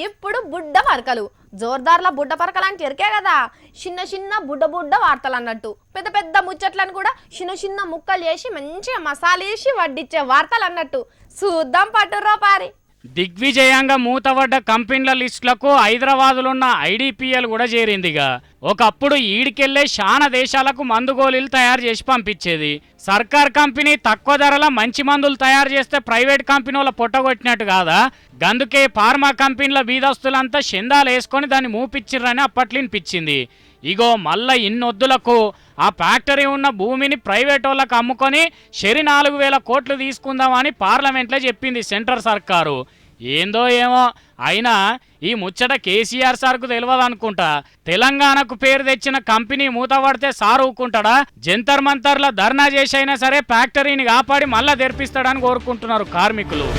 ఇప్పుడు బుడ్డ పరకలు జోర్దార్ల బుడ్డ పరకలు అంటే ఎరికే కదా. చిన్న చిన్న బుడ్డ వార్తలు అన్నట్టు పెద్ద పెద్ద ముచ్చట్లను కూడా చిన్న చిన్న ముక్కలు చేసి మంచిగా మసాలా వేసి వడ్డిచ్చే వార్తలు అన్నట్టు. చూద్దాం పట్టుర్రో పారి. దిగ్విజయంగా మూతపడ్డ కంపెనీల లిస్టులకు హైదరాబాద్లో ఉన్న ఐడిపిఎల్ కూడా చేరిందిగా. ఒకప్పుడు ఈడికెళ్లే చాలా దేశాలకు మందు గోళీలు తయారు చేసి పంపించేది. సర్కార్ కంపెనీ తక్కువ ధరల మంచి మందులు తయారు చేస్తే ప్రైవేట్ కంపెనీల పొట్టగొట్టినట్టు కాదా. గందుకే ఫార్మా కంపెనీల బీదస్తులంతా చందాలు వేసుకొని దాన్ని మూపిచ్చిర్రని అప్పట్లో వినిపించింది. ఇగో మళ్ళా ఇన్నొద్దులకు ఆ ఫ్యాక్టరీ ఉన్న భూమిని ప్రైవేట్ వాళ్ళకు అమ్ముకొని 4,000 కోట్లు తీసుకుందామని పార్లమెంట్లో చెప్పింది సెంట్రల్ సర్కారు. ఏందో ఏమో అయినా ఈ ముచ్చట కేసీఆర్ సార్కు తెలియదు అనుకుంటా. తెలంగాణకు పేరు తెచ్చిన కంపెనీ మూతపడితే సార్ ఊకుంటాడా? జంతర్ మంతర్ల ధర్నా చేసైనా సరే ఫ్యాక్టరీని కాపాడి మళ్ళా తెరిపిస్తాడని కోరుకుంటున్నారు కార్మికులు.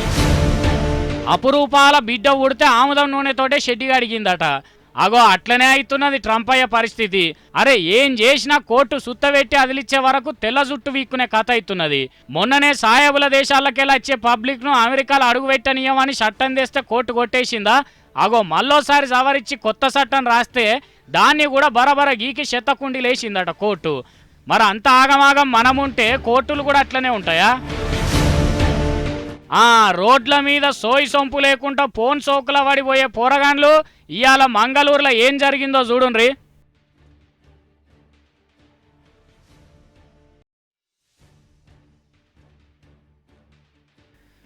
అపురూపాల బిడ్డ ఉడితే ఆముదం నూనెతోటే షెడ్డిగా అడిగిందట. అగో అట్లనే అవుతున్నది ట్రంప్ అయ్యే పరిస్థితి. అరే ఏం చేసినా కోర్టు సుత్తబెట్టి అదిలిచ్చే వరకు తెల్ల జుట్టు వీక్కునే కథ అవుతున్నది. మొన్ననే సాయబుల దేశాలకెళ్ళి వచ్చే పబ్లిక్ను అమెరికాలో అడుగు పెట్టనీయమని చట్టం తెస్తే కోర్టు కొట్టేసిందా? అగో మళ్ళోసారి సవరించి కొత్త చట్టం రాస్తే దాన్ని కూడా బరబర గీకి చెత్తకుండి లేచిందట కోర్టు. మరి అంత ఆగమాగం మనముంటే కోర్టులు కూడా అట్లనే ఉంటాయా? రోడ్ల మీద సోయి సొంపు లేకుండా ఫోన్ సోకుల పడిపోయే పోరగాన్లు ఇవాళ మంగళూరులో ఏం జరిగిందో చూడుండ్రి.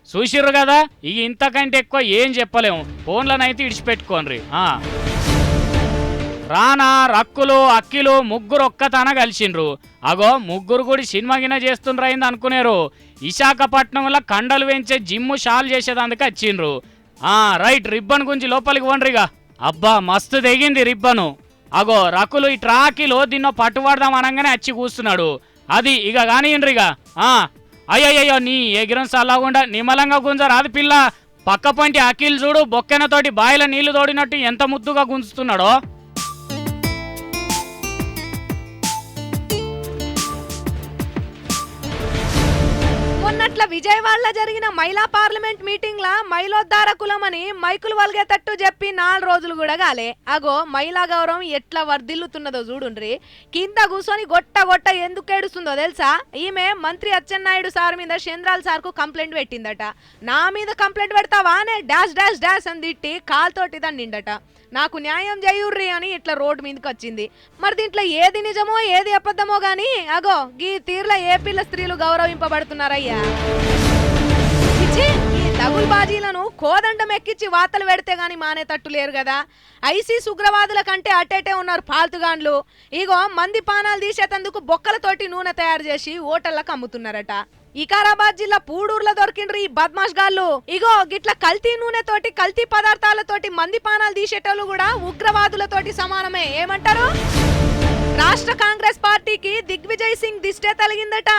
చూసిర్రు కదా, ఇక ఇంతకంటే ఎక్కువ ఏం చెప్పలేము. ఫోన్లనైతే ఇడిచిపెట్టుకోండి. రానా రక్కులు అక్కిలు ముగ్గురు ఒక్కతన కలిసిండ్రు. అగో ముగ్గురు కూడా సినిమా గిన చేస్తుండ్రైంది అనుకునేరు. విశాఖపట్నంలో కండలు పెంచే జిమ్ము షాల్ చేసేదందుకు వచ్చిండ్రు. రైట్ రిబ్బన్ గురించి లోపలికి వండ్రిగా. అబ్బా మస్తు తెగింది రిబ్బను. అగో రకులు ఈ ట్రాకిలో దీన్నో పట్టుబడదాం అనగానే వచ్చి కూస్తున్నాడు. అది ఇక కానియండ్రిగా. అయ్యయ్యో నీ ఎగిరం సల్లాగుండా నిమ్మలంగా గుంజరాదు పిల్ల. పక్క పంటి అఖిల్ చూడు బొక్కెనతోటి బాయిల నీళ్లు తోడినట్టు ఎంత ముద్దుగా గుంజుతున్నాడో. మొన్నట్ల విజయవాడలో జరిగిన మహిళా పార్లమెంట్ మీటింగ్ లా మహిళోద్ధార కులమని మైకులు వల్గేటట్టు చెప్పి 4 రోజులు కూడా కాలే. అగో మహిళా గౌరవం ఎట్లా వర్ధిల్లుతున్నదో చూడుండ్రి. కింద కూర్చొని గొట్ట ఎందుకు ఏడుస్తుందో తెలుసా? ఈమె మంత్రి అచ్చెన్నాయుడు సార్ మీద చంద్రాల్ సార్ కు కంప్లైంట్ పెట్టిందట. నా మీద కంప్లైంట్ పెడతావానే డాష్ అని తిట్టి కాల్తోటి దండిండట. నాకు న్యాయం చేయుర్రి అని ఇట్లా రోడ్డు మీదకి వచ్చింది. మరి దీంట్లో ఏది నిజమో ఏది అబద్ధమో గాని అగో గీ తీర్ల ఏపీల స్త్రీలు గౌరవింపబడుతున్నారయ్యా. ఈ దగుల్ బాజీలను కోదండం ఎక్కించి వార్తలు పెడితే గాని మానేటట్టు లేరు కదా. ఐసీస్ ఉగ్రవాదుల కంటే అట్టేటే ఉన్నారు పాల్తుగాన్లు. ఇగో మంది పానాలు తీసేటందుకు బొక్కలతోటి నూనె తయారు చేసి హోటళ్లకు అమ్ముతున్నారట. వికారాబాద్ జిల్లా పూడూరులో దొరికిండ్రు ఈ బద్మాష్ గాళ్ళు. ఇగో గిట్ల కల్తీ నూనెతోటి కల్తీ పదార్థాలతోటి మంది పానాలు తీసేటోళ్ళు కూడా ఉగ్రవాదులతోటి సమానమే. ఏమంటారు? రాష్ట్ర కాంగ్రెస్ పార్టీకి దిగ్విజయ్ సింగ్ దిష్టే తలిగిందట.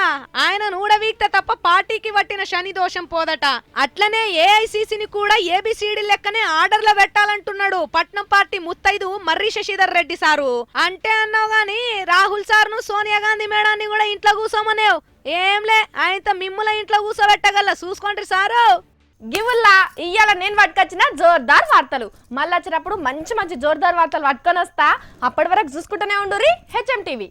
ఆయన నూడవీక్త తప్ప పార్టీకి పట్టిన శని దోషం పోదట. అట్లనే ఏఐసిసిని కూడా ఏబిసిడి లెక్కనే ఆర్డర్లో పెట్టాలంటున్నాడు పట్నం పార్టీ ముత్తైదు మర్రి శశిధర్ రెడ్డి సారు. అంటే అన్నావు గాని రాహుల్ సార్ ను సోనియా గాంధీ మేడాన్ని కూడా ఇంట్లో కూసోమనేవు. ఏంలే ఆయనతో మిమ్ముల ఇంట్లో కూసోబెట్టగల చూసుకోండి సారు. గివుల్లా ఇయ్యాల నేను పట్టుకొచ్చిన జోర్దార్ వార్తలు. మళ్ళీ వచ్చినప్పుడు మంచి జోర్దార్ వార్తలు పట్టుకొని వస్తా. అప్పటి వరకు చూసుకుంటూనే ఉండుర్రి హెచ్ఎం టీవీ.